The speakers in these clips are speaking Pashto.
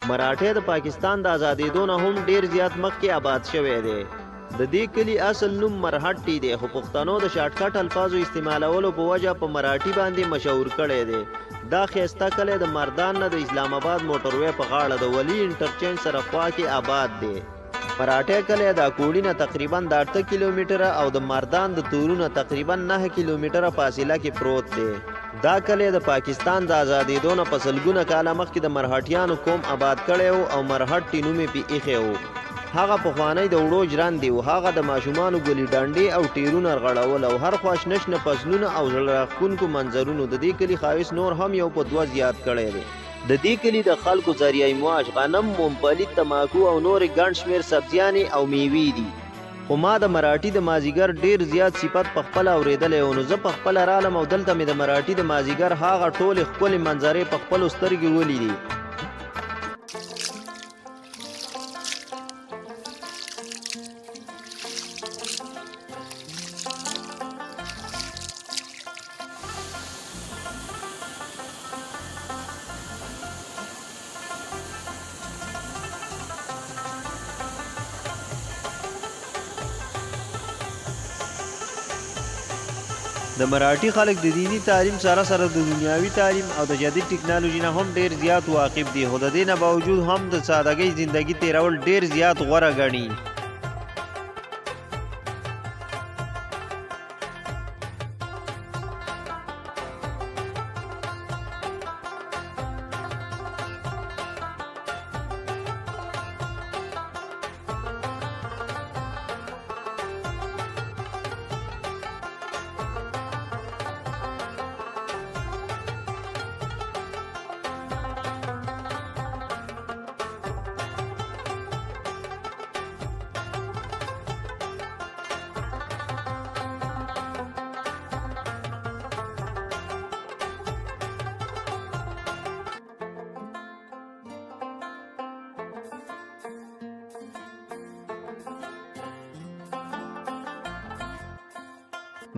مراټی د پاکستان د ازادېدو نه هم ډیر زیات مخکې آباد شوی دی. د دې کلي اصل نوم مرهټی دی خو پښتنو د شارټکټ الفاظو استعمالولو په وجه په مراټی باندې مشهور کړی دی. دا ښایسته کلی د مردان نه د اسلام آباد موټروی په غاړه د ولی انټرچینج سره خوا کې آباد دی. مراټی کلی د اکوړي نه تقریبا د 8 کیلومتره او د مردان د تورو نه تقریبا 9 کیلومتره فاصله کې پروت دی. دا کلی د پاکستان د ازادېدو نه په سلګونه کاله مخکې د مرهټیانو قوم آباد کړی و او مرهټي نوم یې پې ایښی و. هغه پخوانی د وړو ژرندې و. هغه د ماشومانو ګلي ډنډې او ټیرونه رغړول او هر خوا شنه شنه فصلونه او زړه راښکونکو منظرونو د دې کلي ښایست نور هم یو په دوه زیات کړی دی. د دې کلي د خلکو ذریعه معاش غنم، ممپلی، تماکو او نورې ګڼ شمېر سبزیانې او میوې دي. خو ما د مراټي د مازیګر ډیر زیات صفت په خپله اورېدلی و. نو زه په خپله رالم او دلته مې د مراټي د مازیګر هغه ټولې ښکلې منظرې په خپلو سترګې ولیدې. د مراټي خلک د دینی تعلیم سره سره د دنیاوي تعلیم او د جدید ټکنالوژي نه هم ډیر زیات واقف دي خو د دې نه باوجود هم د سادهګۍ زندگی تیرول ډیر زیات غوره ګڼي.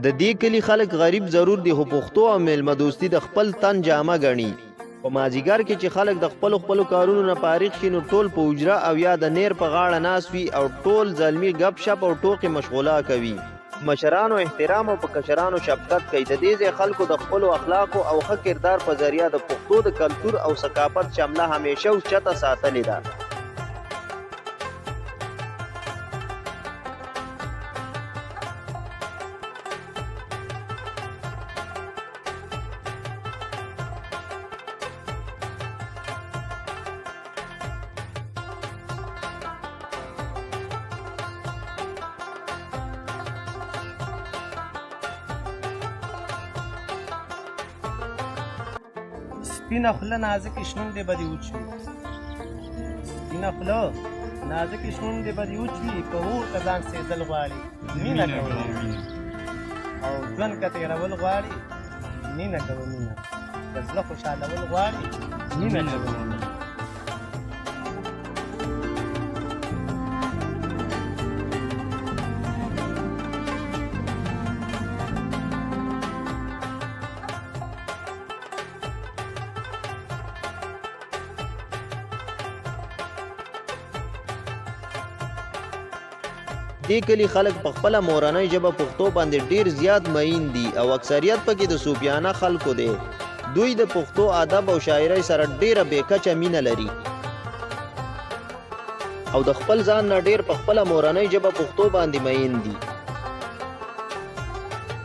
د دې کلي خلک غریب ضرور دي خو پښتو او میلمه دوستي د خپل تن جامه ګڼي. په مازیګر کې چې خلک د خپلو کارونو نه فارغ شي نو ټول په حجره او یا د نیر په غاړه ناست وي او ټول زلمي ګپ شپ او ټوکې مشغوله کوي. مشرانو احترام او په کشرانو شفقت کوي. د دې ځای خلکو د خپلو اخلاقو او ښه کردار په ذریعه د پښتو د کلتور او ثقافت شمله همیشه اوچته ساتلې ده. سپینه خوله نازکې شونډې به دې وچوي، سپینه خوله نازکې شونډې به دې وچوي، په اور که ځان سېدل غواړي مینه کوه او ژوند که تېرول غواړي مینه کوه مینه، که زړه خوشحالول غواړي مینه کوه مینه. دې کلي خلک په خپله مورنۍ ژبه پښتو باندې ډیر زیات مین دي او اکثریت پکې د صوفیانه خلکو دی. دوی د پښتو ادب او شاعرۍ سره ډیره بېکچه مینه لري او د خپل ځان نه ډیر په خپله مورنۍ ژبه پښتو باندې مین دي.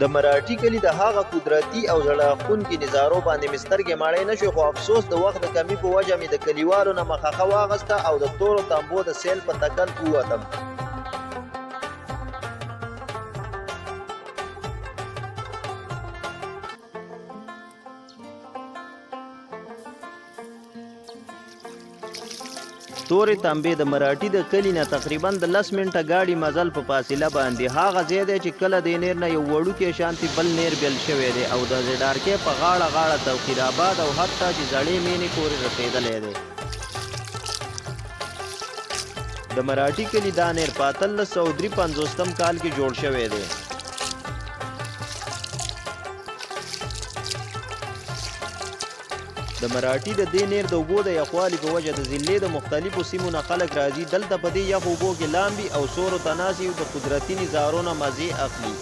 د مراټي کلي د هغه قدرتي او زړه راښکونکي نظارو باندې مې سترګې مړۍ نه شوې خو افسوس د وخت د کمي په وجه مې د کلیوالو نه مخه واغسته او د تورو تمبو د سیل په تکل ووتم. تورې تمبې د مراټي د کلي نه تقریبا د 10 منټه ګاډي مزل په فاصله باندې هغه ځای دی چې کله د نیر نه یو وړوکی شانتي بل نیر بیل شوی دی او د زیډارکې په غاړه توقیر آباد او حتی چې زړې مینې پورې رسېدلی دی. د مراټي کلي دا نیر په 1853 کال کې جوړ شوی دی. د د مراټي د دې نیر د اوبو د یخوالي په وجه د ضلعې د مختلفو سیمو نه خلک راځي دلته په دې یخ اوبو کې لامبي او سورو ته ناستي او د قدرتي نظارو نه مزې اخلي.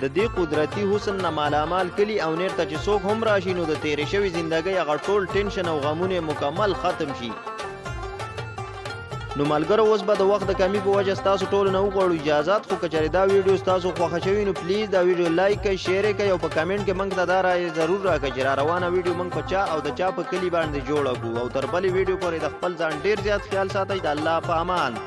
د دې قدرتي حسن نه مالامال کلي او نیر ته چې څوک هم راشي نو د تیرې شوي زندګۍ هغه ټول ټینشن او غمونه مکمل ختم شي. نو ملګرو اوس به د وخت د کمی په وجه ستاسو ټولو نه وغواړو اجازات، خو که چېرې دا ویډیو ستاسو خوښه شوي نو پلیز دا ویډیو لایک کړئ، شیر یې کړئ او په کمنټ کې موږ ته دا رایې ضرور راکړئ چې را روانه ویډیو موږ په چا او د چا په کلي باندې جوړه کړو. او تر بلې ویډیو پورې د خپل ځان ډېر زیات خیال ساتئ. د الله په امان.